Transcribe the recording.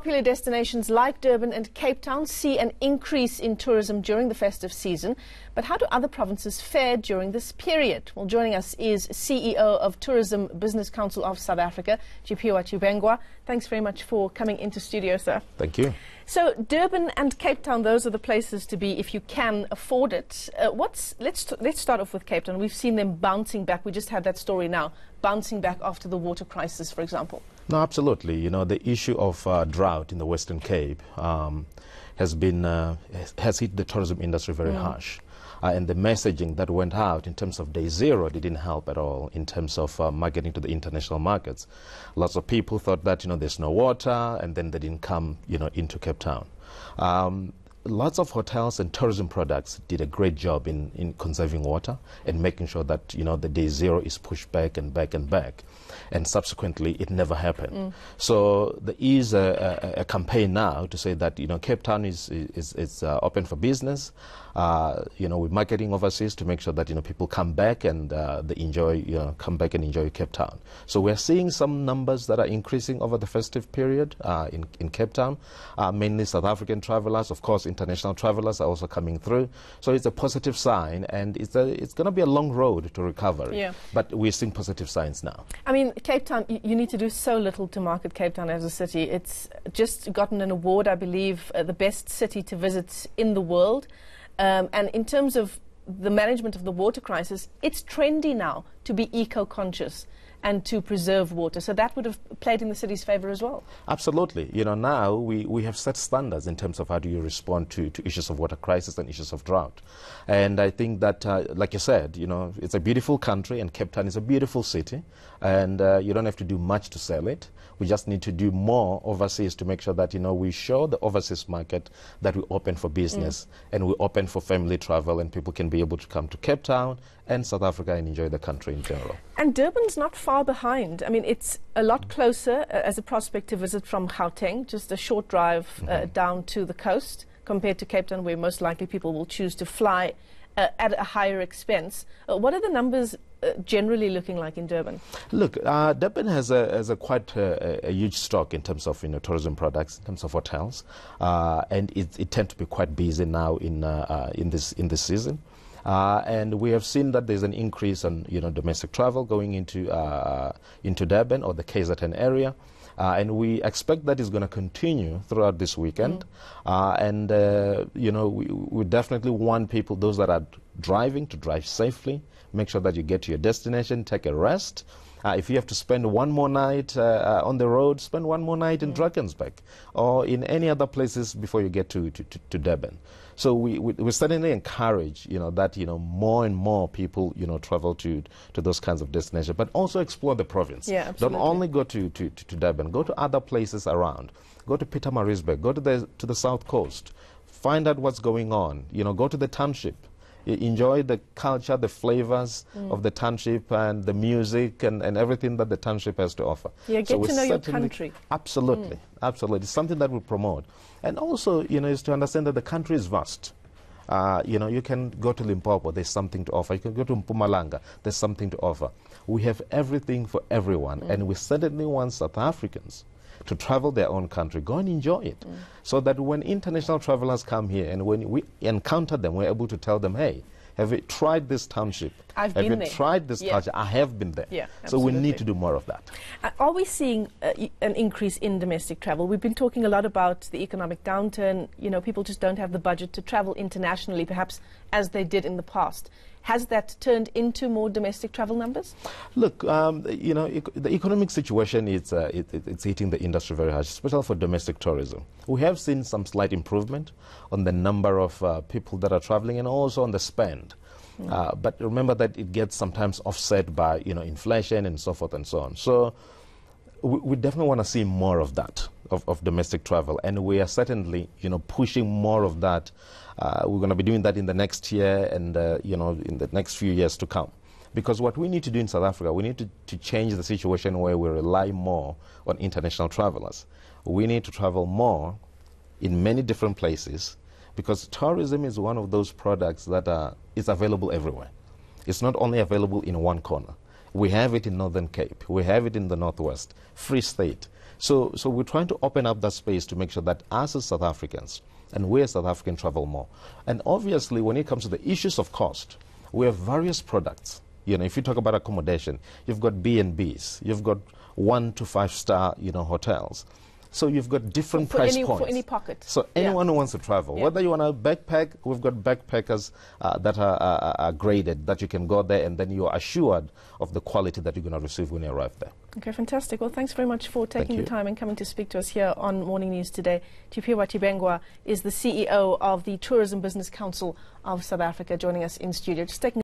Popular destinations like Durban and Cape Town see an increase in tourism during the festive season. But how do other provinces fare during this period? Well, joining us is CEO of Tourism Business Council of South Africa, Tshivhengwa. Thanks very much for coming into studio, sir. Thank you. So Durban and Cape Town, those are the places to be if you can afford it. Let's start off with Cape Town. We've seen them bouncing back. We just had that story now, bouncing back after the water crisis, for example. No, absolutely. You know, the issue of drought in the Western Cape has hit the tourism industry very harsh. And the messaging that went out in terms of day zero didn't help at all in terms of marketing to the international markets. Lots of people thought that, there's no water, and then they didn't come, into Cape Town. Lots of hotels and tourism products did a great job in conserving water and making sure that, the day zero is pushed back and back and back. And subsequently, it never happened. So there is a campaign now to say that, Cape Town is open for business, with marketing overseas to make sure that, people come back and they come back and enjoy Cape Town. So we're seeing some numbers that are increasing over the festive period in Cape Town, mainly South African travelers. Of course, international travelers are also coming through. So it's a positive sign, and it's going to be a long road to recovery. Yeah. But we're seeing positive signs now. I mean, Cape Town, you need to do so little to market Cape Town as a city. It's just gotten an award, I believe, the best city to visit in the world. And in terms of the management of the water crisis, it's trendy now to be eco-conscious and to preserve water. So that would have played in the city's favor as well. Absolutely. Now we have set standards in terms of how do you respond to issues of water crisis and issues of drought. And I think that, like you said, it's a beautiful country, and Cape Town is a beautiful city. And you don't have to do much to sell it. We just need to do more overseas to make sure that, we show the overseas market that we're open for business and we're open for family travel, and people can be able to come to Cape Town and South Africa and enjoy the country in general. And Durban's not far behind. I mean, it's a lot closer as a prospect to visit from Gauteng, just a short drive down to the coast, compared to Cape Town, where most likely people will choose to fly at a higher expense. What are the numbers generally looking like in Durban? Look, Durban has a quite a huge stock in terms of tourism products, in terms of hotels, and it tends to be quite busy now in this season. And we have seen that there's an increase in domestic travel going into Durban or the KZN area. And we expect that is going to continue throughout this weekend. We definitely want people, those that are driving, to drive safely, make sure that you get to your destination, take a rest. If you have to spend one more night on the road, spend one more night in Drakensberg or in any other places before you get to Durban. So we certainly encourage, that, more and more people, travel to those kinds of destinations, but also explore the province. Yeah, absolutely. Don't only go to Durban, go to other places around. Go to Pietermaritzburg, go to the South Coast, find out what's going on, go to the township. Enjoy the culture, the flavors of the township and the music and everything that the township has to offer. Yeah, get to know your country. Absolutely, absolutely. It's something that we promote. And also, is to understand that the country is vast. You can go to Limpopo, there's something to offer. You can go to Mpumalanga, there's something to offer. We have everything for everyone, and we certainly want South Africans to travel their own country, go and enjoy it. So that when international travelers come here and when we encounter them, we're able to tell them, hey, have you tried this township? Have you tried this culture? I have been there. Yeah, so we need to do more of that. Are we seeing an increase in domestic travel? We've been talking a lot about the economic downturn. People just don't have the budget to travel internationally, perhaps as they did in the past. Has that turned into more domestic travel numbers? Look, the economic situation it's hitting the industry very hard, especially for domestic tourism. We have seen some slight improvement on the number of people that are traveling and also on the spend. But remember that it gets sometimes offset by inflation and so forth and so on. So we definitely want to see more of that, of domestic travel, and we are certainly pushing more of that. We're going to be doing that in the next year and in the next few years to come. Because what we need to do in South Africa, we need to change the situation where we rely more on international travelers. We need to travel more in many different places, because tourism is one of those products that is available everywhere. It's not only available in one corner. We have it in Northern Cape. We have it in the Northwest, Free State. So we're trying to open up that space to make sure that us as South Africans, and we as South Africans travel more. And obviously, when it comes to the issues of cost, we have various products. You know, if you talk about accommodation, you've got B&Bs, you've got 1 to 5 star, you know, hotels. So you've got different price points. For any pocket. So anyone who wants to travel, whether you want to backpack, we've got backpackers that are graded, that you can go there and then you're assured of the quality that you're going to receive when you arrive there. Okay, fantastic. Well, thanks very much for taking the time and coming to speak to us here on Morning News today. Tshivhengwa is the CEO of the Tourism Business Council of South Africa, joining us in studio. Just taking